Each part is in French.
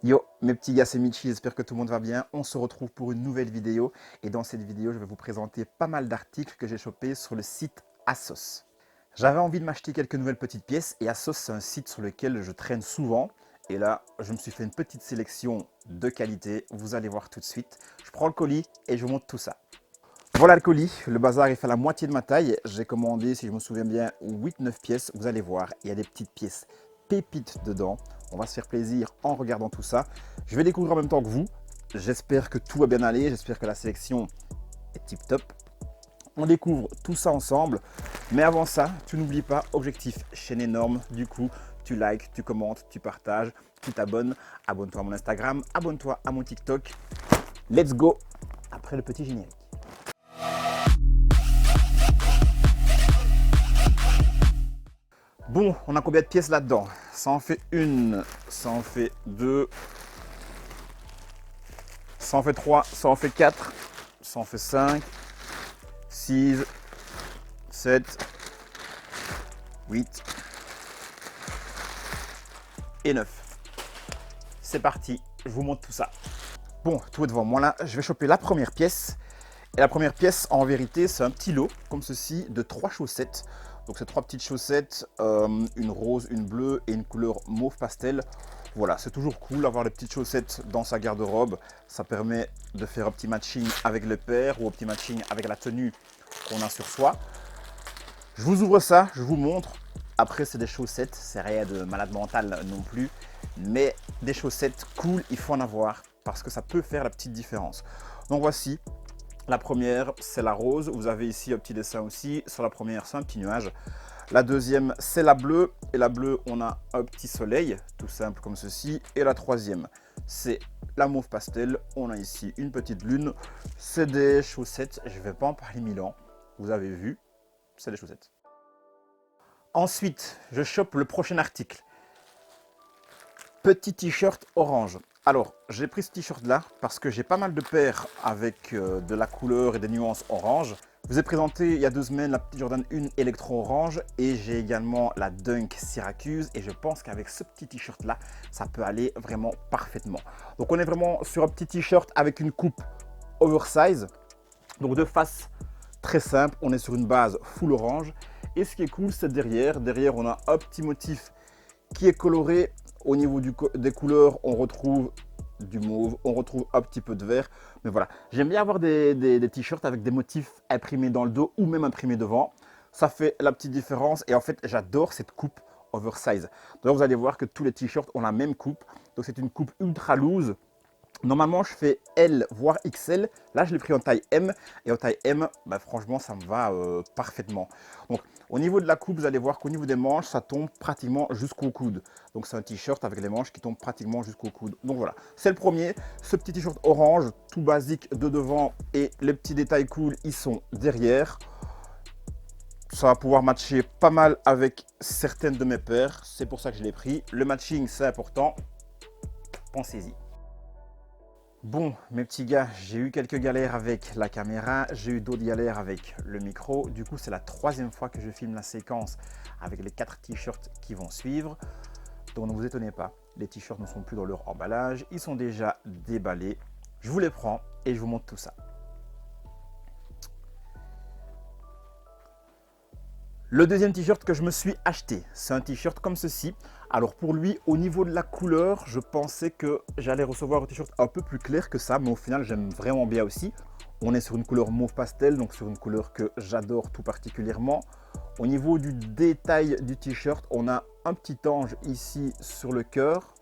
Yo, mes petits gars, c'est Michi, j'espère que tout le monde va bien. On se retrouve pour une nouvelle vidéo. Et dans cette vidéo, je vais vous présenter pas mal d'articles que j'ai chopés sur le site ASOS. J'avais envie de m'acheter quelques nouvelles petites pièces et ASOS, c'est un site sur lequel je traîne souvent. Et là, je me suis fait une petite sélection de qualité. Vous allez voir tout de suite. Je prends le colis et je vous montre tout ça. Voilà le colis, le bazar est fait à la moitié de ma taille. J'ai commandé, si je me souviens bien, 8-9 pièces. Vous allez voir, il y a des petites pièces pépites dedans. On va se faire plaisir en regardant tout ça. Je vais découvrir en même temps que vous. J'espère que tout va bien aller, j'espère que la sélection est tip top. On découvre tout ça ensemble. Mais avant ça, tu n'oublies pas, objectif chaîne énorme. Du coup, tu likes, tu commentes, tu partages, tu t'abonnes. Abonne-toi à mon Instagram, abonne-toi à mon TikTok. Let's go après le petit générique. Bon, on a combien de pièces là-dedans? Ça en fait une, ça en fait deux, ça en fait trois, ça en fait quatre, ça en fait cinq, six, sept, huit et neuf. C'est parti, je vous montre tout ça. Bon, tout est devant moi là, je vais choper la première pièce. Et la première pièce, en vérité, c'est un petit lot, comme ceci, de 3 chaussettes. Donc c'est 3 petites chaussettes, une rose, une bleue et une couleur mauve pastel. Voilà, c'est toujours cool d'avoir les petites chaussettes dans sa garde-robe. Ça permet de faire un petit matching avec le paire ou un petit matching avec la tenue qu'on a sur soi. Je vous ouvre ça, je vous montre. Après, c'est des chaussettes, c'est rien de malade mental non plus. Mais des chaussettes cool, il faut en avoir parce que ça peut faire la petite différence. Donc voici. La première, c'est la rose. Vous avez ici un petit dessin aussi. Sur la première, c'est un petit nuage. La deuxième, c'est la bleue. Et la bleue, on a un petit soleil, tout simple comme ceci. Et la troisième, c'est la mauve pastel. On a ici une petite lune. C'est des chaussettes. Je ne vais pas en parler mille ans. Vous avez vu, c'est des chaussettes. Ensuite, je chope le prochain article. Petit t-shirt orange. Alors, j'ai pris ce t-shirt là parce que j'ai pas mal de paires avec de la couleur et des nuances orange. Je vous ai présenté il y a 2 semaines la petite Jordan 1 électro orange et j'ai également la Dunk Syracuse et je pense qu'avec ce petit t-shirt là, ça peut aller vraiment parfaitement. Donc on est vraiment sur un petit t-shirt avec une coupe oversize, donc de face très simple, on est sur une base full orange et ce qui est cool c'est derrière on a un petit motif qui est coloré. Au niveau des couleurs, on retrouve du mauve, on retrouve un petit peu de vert. Mais voilà, j'aime bien avoir des t-shirts avec des motifs imprimés dans le dos ou même imprimés devant. Ça fait la petite différence et en fait, j'adore cette coupe oversize. Donc vous allez voir que tous les t-shirts ont la même coupe. Donc c'est une coupe ultra loose. Normalement, je fais L voire XL. Là, je l'ai pris en taille M. Et en taille M, bah, franchement, ça me va parfaitement. Donc, au niveau de la coupe, vous allez voir qu'au niveau des manches, ça tombe pratiquement jusqu'au coude. Donc, c'est un t-shirt avec les manches qui tombent pratiquement jusqu'au coude. Donc, voilà. C'est le premier. Ce petit t-shirt orange, tout basique de devant. Et les petits détails cool, ils sont derrière. Ça va pouvoir matcher pas mal avec certaines de mes paires. C'est pour ça que je l'ai pris. Le matching, c'est important. Pensez-y. Bon, mes petits gars, j'ai eu quelques galères avec la caméra, j'ai eu d'autres galères avec le micro. Du coup, c'est la troisième fois que je filme la séquence avec les 4 t-shirts qui vont suivre. Donc ne vous étonnez pas, les t-shirts ne sont plus dans leur emballage, ils sont déjà déballés. Je vous les prends et je vous montre tout ça. Le deuxième t-shirt que je me suis acheté, c'est un t-shirt comme ceci. Alors pour lui, au niveau de la couleur, je pensais que j'allais recevoir un t-shirt un peu plus clair que ça, mais au final, j'aime vraiment bien aussi. On est sur une couleur mauve pastel, donc sur une couleur que j'adore tout particulièrement. Au niveau du détail du t-shirt, on a un petit ange ici sur le cœur.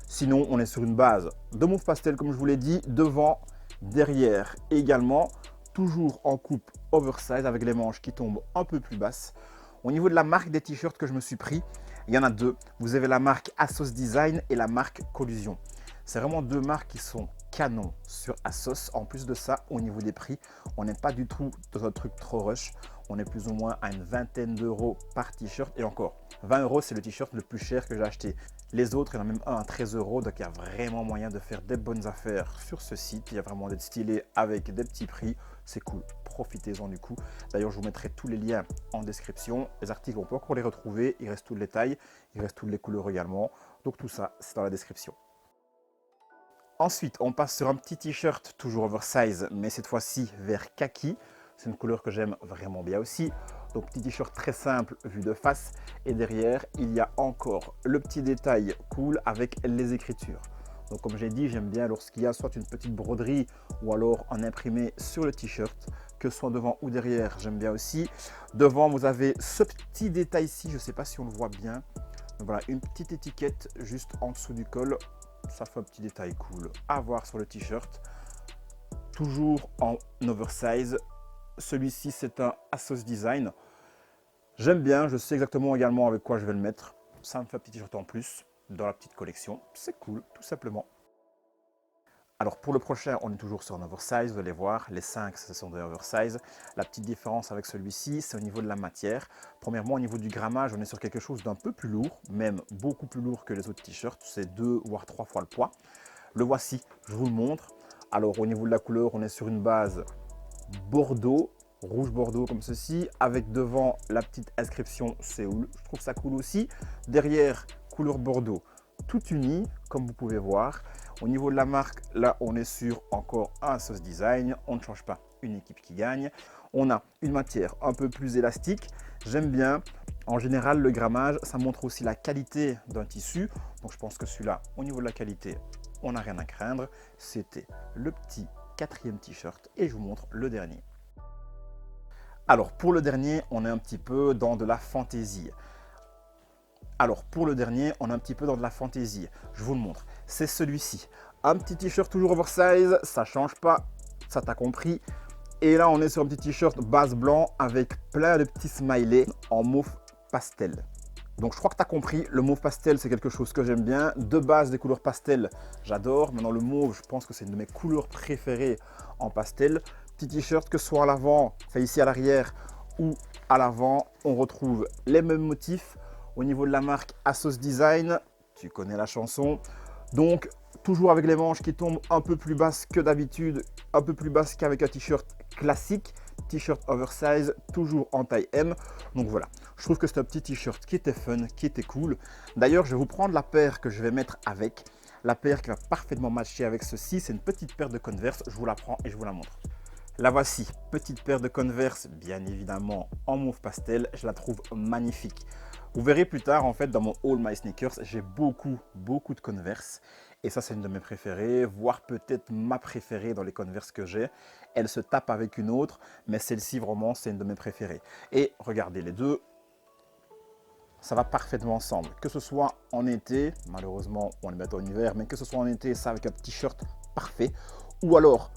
Sinon, on est sur une base de mauve pastel, comme je vous l'ai dit, devant, derrière également. Toujours en coupe oversize avec les manches qui tombent un peu plus basses. Au niveau de la marque des t-shirts que je me suis pris, il y en a deux. Vous avez la marque ASOS Design et la marque Collusion. C'est vraiment deux marques qui sont canons sur ASOS. En plus de ça, au niveau des prix, on n'est pas du tout dans un truc trop rush. On est plus ou moins à une vingtaine d'euros par t-shirt. Et encore, 20 euros, c'est le t-shirt le plus cher que j'ai acheté. Les autres, il y en a même un à 13 euros. Donc, il y a vraiment moyen de faire des bonnes affaires sur ce site. Il y a vraiment d'être stylé avec des petits prix. C'est cool. Profitez-en du coup. D'ailleurs, je vous mettrai tous les liens en description. Les articles, on peut encore les retrouver. Il reste tout le détail. Il reste toutes les couleurs également. Donc, tout ça, c'est dans la description. Ensuite, on passe sur un petit t-shirt, toujours oversize, mais cette fois-ci vert kaki. C'est une couleur que j'aime vraiment bien aussi. Donc petit t-shirt très simple vu de face. Et derrière, il y a encore le petit détail cool avec les écritures. Donc comme j'ai dit, j'aime bien lorsqu'il y a soit une petite broderie ou alors un imprimé sur le t-shirt, que ce soit devant ou derrière, j'aime bien aussi. Devant, vous avez ce petit détail-ci, je ne sais pas si on le voit bien. Donc voilà, une petite étiquette juste en dessous du col. Ça fait un petit détail cool à voir sur le t-shirt. Toujours en oversize. Celui-ci, c'est un Asos Design. J'aime bien, je sais exactement également avec quoi je vais le mettre. Ça me fait un petit t-shirt en plus dans la petite collection. C'est cool, tout simplement. Alors pour le prochain, on est toujours sur un oversize, vous allez voir, les 5 ce sont des oversize. La petite différence avec celui-ci, c'est au niveau de la matière. Premièrement, au niveau du grammage, on est sur quelque chose d'un peu plus lourd, même beaucoup plus lourd que les autres t-shirts, c'est 2 voire 3 fois le poids. Le voici, je vous le montre. Alors au niveau de la couleur, on est sur une base bordeaux, rouge bordeaux comme ceci, avec devant la petite inscription Séoul. Je trouve ça cool aussi. Derrière, couleur bordeaux, tout uni, comme vous pouvez voir. Au niveau de la marque, là, on est sur encore un Asos Design. On ne change pas, une équipe qui gagne. On a une matière un peu plus élastique. J'aime bien. En général, le grammage, ça montre aussi la qualité d'un tissu. Donc, je pense que celui-là, au niveau de la qualité, on n'a rien à craindre. C'était le petit 4e t-shirt et je vous montre le dernier. Alors, pour le dernier, on est un petit peu dans de la fantaisie. Je vous le montre. C'est celui-ci. Un petit t-shirt toujours oversize, ça change pas, ça t'a compris. Et là, on est sur un petit t-shirt base blanc avec plein de petits smileys en mauve pastel. Donc, je crois que tu as compris, le mauve pastel, c'est quelque chose que j'aime bien. De base, des couleurs pastel, j'adore. Maintenant, le mauve, je pense que c'est une de mes couleurs préférées en pastel. Petit t-shirt, que ce soit à l'avant, enfin ici à l'arrière ou à l'avant, on retrouve les mêmes motifs. Au niveau de la marque Asos Design, tu connais la chanson. Donc, toujours avec les manches qui tombent un peu plus basses que d'habitude, un peu plus basses qu'avec un t-shirt classique. T-shirt oversize, toujours en taille M. Donc voilà, je trouve que c'est un petit t-shirt qui était fun, qui était cool. D'ailleurs, je vais vous prendre la paire que je vais mettre avec. La paire qui va parfaitement matcher avec ceci, c'est une petite paire de Converse. Je vous la prends et je vous la montre. La voici, petite paire de Converse, bien évidemment en mauve pastel. Je la trouve magnifique. Vous verrez plus tard, en fait, dans mon All My Sneakers, j'ai beaucoup de Converse. Et ça, c'est une de mes préférées, voire peut-être ma préférée dans les Converse que j'ai. Elle se tape avec une autre, mais celle-ci, vraiment, c'est une de mes préférées. Et regardez, les deux, ça va parfaitement ensemble. Que ce soit en été, malheureusement, on les met en hiver, mais que ce soit en été, ça avec un t-shirt parfait. Ou alors,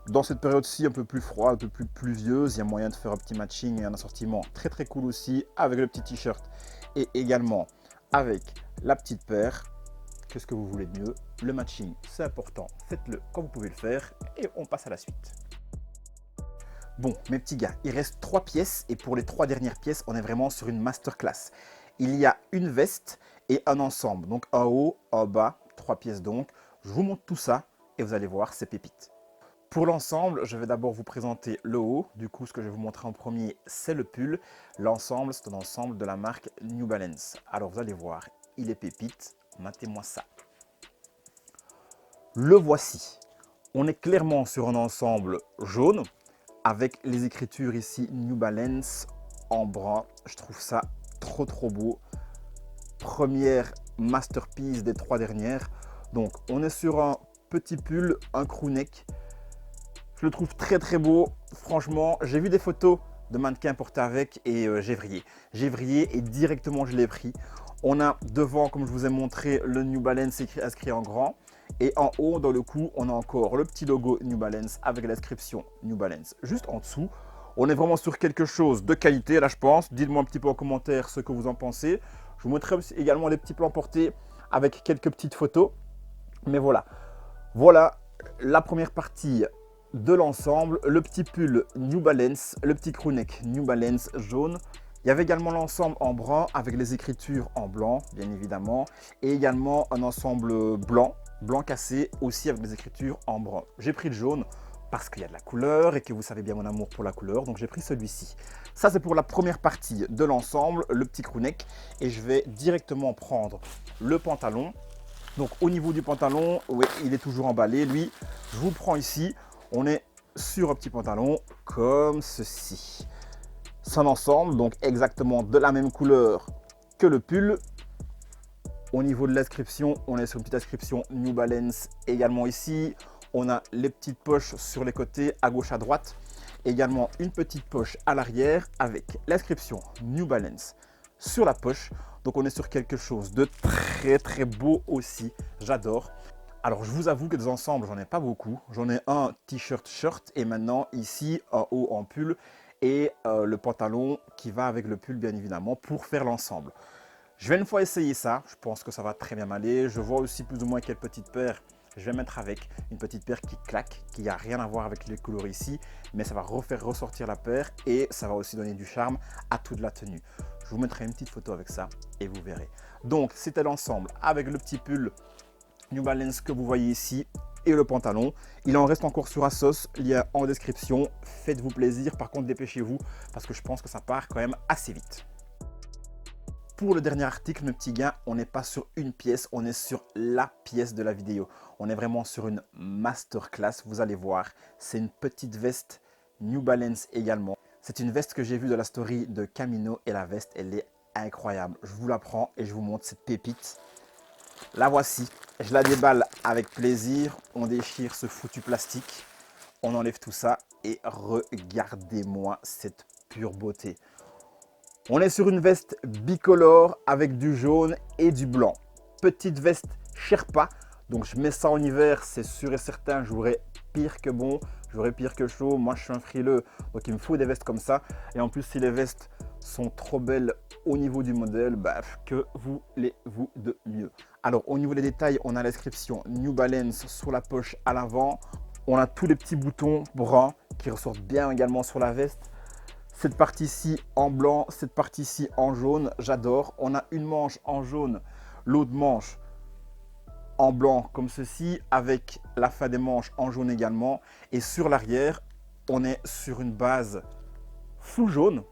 dans cette période-ci un peu plus froide, un peu plus pluvieuse, il y a moyen de faire un petit matching et un assortiment très cool aussi avec le petit t-shirt et également avec la petite paire. Qu'est-ce que vous voulez de mieux? Le matching, c'est important, faites-le quand vous pouvez le faire et on passe à la suite. Bon, mes petits gars, il reste 3 pièces et pour les 3 dernières pièces, on est vraiment sur une masterclass. Il y a une veste et un ensemble, donc un haut, un bas, 3 pièces donc. Je vous montre tout ça et vous allez voir, c'est pépite. Pour l'ensemble, je vais d'abord vous présenter le haut. Du coup, ce que je vais vous montrer en premier, c'est le pull. L'ensemble, c'est un ensemble de la marque New Balance. Alors, vous allez voir, il est pépite. Matez-moi ça. Le voici. On est clairement sur un ensemble jaune avec les écritures ici New Balance en brun. Je trouve ça trop beau. Première masterpiece des 3 dernières. Donc, on est sur un petit pull, un crew neck. Je le trouve très beau. Franchement, j'ai vu des photos de mannequins portés avec et j'ai vrillé. J'ai vrillé et directement je l'ai pris. On a devant, comme je vous ai montré, le New Balance inscrit en grand. Et en haut, dans le cou, on a encore le petit logo New Balance avec l'inscription New Balance juste en dessous. On est vraiment sur quelque chose de qualité, là je pense. Dites-moi un petit peu en commentaire ce que vous en pensez. Je vous montrerai également les petits plans portés avec quelques petites photos. Mais voilà. Voilà la première partie de l'ensemble, le petit pull New Balance, le petit crewneck New Balance jaune. Il y avait également l'ensemble en brun avec les écritures en blanc, bien évidemment, et également un ensemble blanc cassé aussi avec les écritures en brun. J'ai pris le jaune parce qu'il y a de la couleur et que vous savez bien mon amour pour la couleur, donc j'ai pris celui-ci. Ça, c'est pour la première partie de l'ensemble, le petit crewneck, et je vais directement prendre le pantalon. Donc au niveau du pantalon, oui, il est toujours emballé. Lui, je vous le prends ici. On est sur un petit pantalon comme ceci. Son ensemble, donc exactement de la même couleur que le pull. Au niveau de l'inscription, on est sur une petite inscription New Balance également ici. On a les petites poches sur les côtés, à gauche, à droite. Également une petite poche à l'arrière avec l'inscription New Balance sur la poche. Donc on est sur quelque chose de très beau aussi. J'adore. Alors je vous avoue que des ensembles, j'en ai pas beaucoup. J'en ai un t-shirt shirt et maintenant ici un haut en pull et le pantalon qui va avec le pull bien évidemment pour faire l'ensemble. Je vais une fois essayer ça, je pense que ça va très bien m'aller. Je vois aussi plus ou moins quelle petite paire je vais mettre avec. Une petite paire qui claque, qui n'a rien à voir avec les couleurs ici, mais ça va refaire ressortir la paire et ça va aussi donner du charme à toute la tenue. Je vous mettrai une petite photo avec ça et vous verrez. Donc c'était l'ensemble avec le petit pull New Balance que vous voyez ici et le pantalon. Il en reste encore sur Asos, lien en description. Faites-vous plaisir, par contre dépêchez-vous parce que je pense que ça part quand même assez vite. Pour le dernier article, mes petits gars, on n'est pas sur une pièce, on est sur la pièce de la vidéo. On est vraiment sur une masterclass, vous allez voir. C'est une petite veste New Balance également. C'est une veste que j'ai vue de la story de Camino et la veste, elle est incroyable. Je vous la prends et je vous montre cette pépite. La voici, je la déballe avec plaisir. On déchire ce foutu plastique, on enlève tout ça et regardez-moi cette pure beauté. On est sur une veste bicolore avec du jaune et du blanc. Petite veste Sherpa. Donc je mets ça en hiver, c'est sûr et certain, j'aurai pire que bon, j'aurai pire que chaud. Moi je suis un frileux, donc il me faut des vestes comme ça. Et en plus si les vestes sont trop belles au niveau du modèle, bah, que voulez-vous de mieux? Alors au niveau des détails, on a l'inscription New Balance sur la poche à l'avant. On a tous les petits boutons bruns qui ressortent bien également sur la veste. Cette partie-ci en blanc, cette partie-ci en jaune, j'adore. On a une manche en jaune, l'autre manche en blanc comme ceci, avec la fin des manches en jaune également. Et sur l'arrière, on est sur une base full jaune,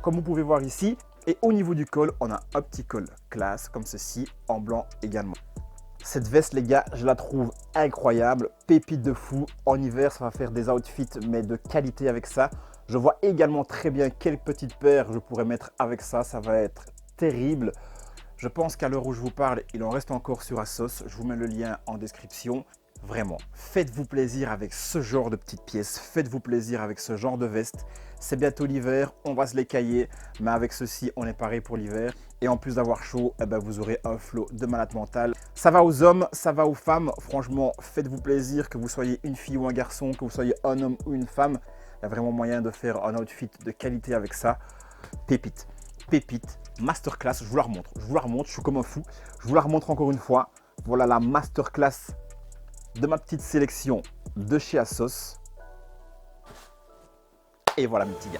comme vous pouvez voir ici. Et au niveau du col, on a un petit col classe comme ceci, en blanc également. Cette veste, les gars, je la trouve incroyable, pépite de fou. En hiver, ça va faire des outfits, mais de qualité avec ça. Je vois également très bien quelle petite paire je pourrais mettre avec ça. Ça va être terrible. Je pense qu'à l'heure où je vous parle, il en reste encore sur Asos. Je vous mets le lien en description. Vraiment, faites-vous plaisir avec ce genre de petites pièces. Faites-vous plaisir avec ce genre de veste. C'est bientôt l'hiver, on va se les cailler. Mais avec ceci, on est paré pour l'hiver. Et en plus d'avoir chaud, eh ben, vous aurez un flot de malade mental. Ça va aux hommes, ça va aux femmes. Franchement, faites-vous plaisir, que vous soyez une fille ou un garçon, que vous soyez un homme ou une femme. Il y a vraiment moyen de faire un outfit de qualité avec ça. Pépite, pépite, masterclass, je vous la remontre. Je suis comme un fou. Je vous la remontre encore une fois. Voilà la masterclass de ma petite sélection de chez Asos. Et voilà mes petits gars.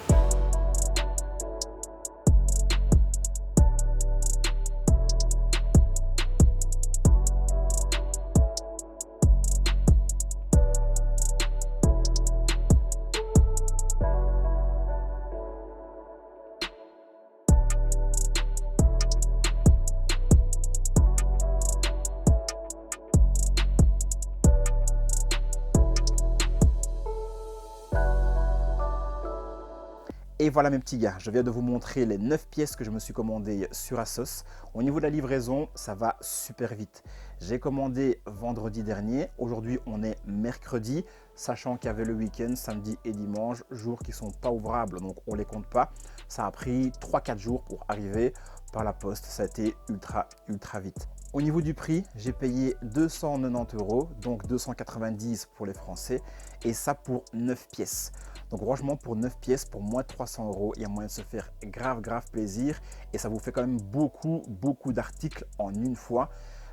Et voilà mes petits gars, je viens de vous montrer les 9 pièces que je me suis commandées sur Asos. Au niveau de la livraison, ça va super vite. J'ai commandé vendredi dernier, aujourd'hui on est mercredi, sachant qu'il y avait le week-end, samedi et dimanche, jours qui ne sont pas ouvrables, donc on ne les compte pas. Ça a pris 3-4 jours pour arriver par la poste, ça a été ultra vite. Au niveau du prix, j'ai payé 290 €, donc 290 pour les Français, et ça pour 9 pièces. Donc franchement, pour 9 pièces, pour moins de 300 €, il y a moyen de se faire grave plaisir, et ça vous fait quand même beaucoup d'articles en une fois.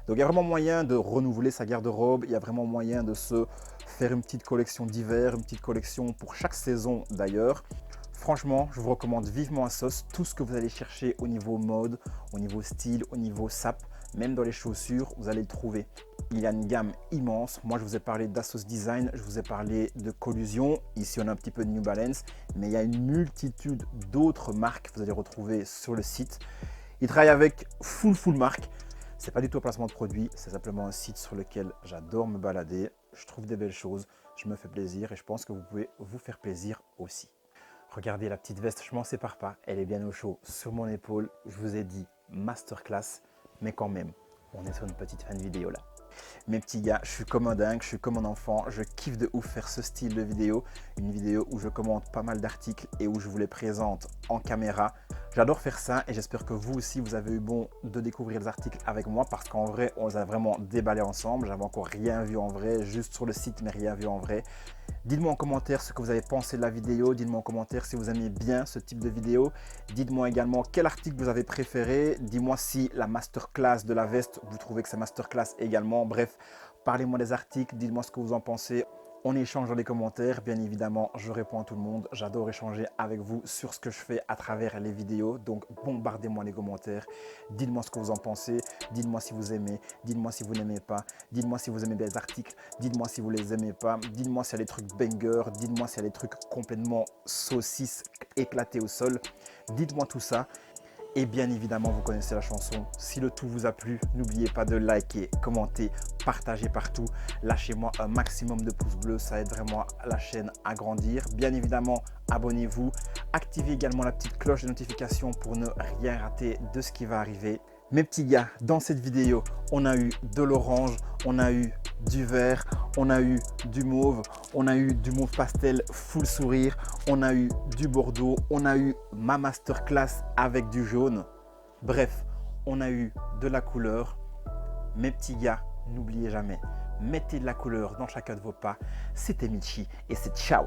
Donc il y a vraiment moyen de renouveler sa garde-robe, il y a vraiment moyen de se faire une petite collection d'hiver, une petite collection pour chaque saison d'ailleurs. Franchement, je vous recommande vivement Asos, tout ce que vous allez chercher au niveau mode, au niveau style, au niveau sap, même dans les chaussures, vous allez le trouver. Il y a une gamme immense. Moi, je vous ai parlé d'Asos Design, je vous ai parlé de Collusion. Ici, on a un petit peu de New Balance, mais il y a une multitude d'autres marques que vous allez retrouver sur le site. Ils travaillent avec full marque. C'est pas du tout un placement de produit, c'est simplement un site sur lequel j'adore me balader. Je trouve des belles choses, je me fais plaisir et je pense que vous pouvez vous faire plaisir aussi. Regardez la petite veste, je m'en sépare pas, elle est bien au chaud sur mon épaule. Je vous ai dit masterclass, mais quand même, on est sur une petite fin de vidéo là. Mes petits gars, je suis comme un dingue, je suis comme un enfant, je kiffe de ouf faire ce style de vidéo. Une vidéo où je commente pas mal d'articles et où je vous les présente en caméra. J'adore faire ça et j'espère que vous aussi, vous avez eu bon de découvrir les articles avec moi parce qu'en vrai, on les a vraiment déballés ensemble. J'avais encore rien vu en vrai, juste sur le site, mais rien vu en vrai. Dites-moi en commentaire ce que vous avez pensé de la vidéo. Dites-moi en commentaire si vous aimez bien ce type de vidéo. Dites-moi également quel article vous avez préféré. Dites-moi si la masterclass de la veste, vous trouvez que c'est masterclass également. Bref, parlez-moi des articles. Dites-moi ce que vous en pensez. On échange dans les commentaires, bien évidemment, je réponds à tout le monde. J'adore échanger avec vous sur ce que je fais à travers les vidéos. Donc, bombardez-moi les commentaires. Dites-moi ce que vous en pensez. Dites-moi si vous aimez. Dites-moi si vous n'aimez pas. Dites-moi si vous aimez des articles. Dites-moi si vous les aimez pas. Dites-moi s'il y a des trucs bangers. Dites-moi s'il y a des trucs complètement saucisses éclatés au sol. Dites-moi tout ça. Et bien évidemment, vous connaissez la chanson. Si le tout vous a plu, n'oubliez pas de liker, commenter, partager partout. Lâchez-moi un maximum de pouces bleus, ça aide vraiment la chaîne à grandir. Bien évidemment, abonnez-vous. Activez également la petite cloche de notification pour ne rien rater de ce qui va arriver. Mes petits gars, dans cette vidéo, on a eu de l'orange, on a eu du vert, on a eu du mauve pastel full sourire, on a eu du bordeaux, on a eu ma masterclass avec du jaune. Bref, on a eu de la couleur. Mes petits gars, n'oubliez jamais, mettez de la couleur dans chacun de vos pas. C'était Michi et c'est ciao!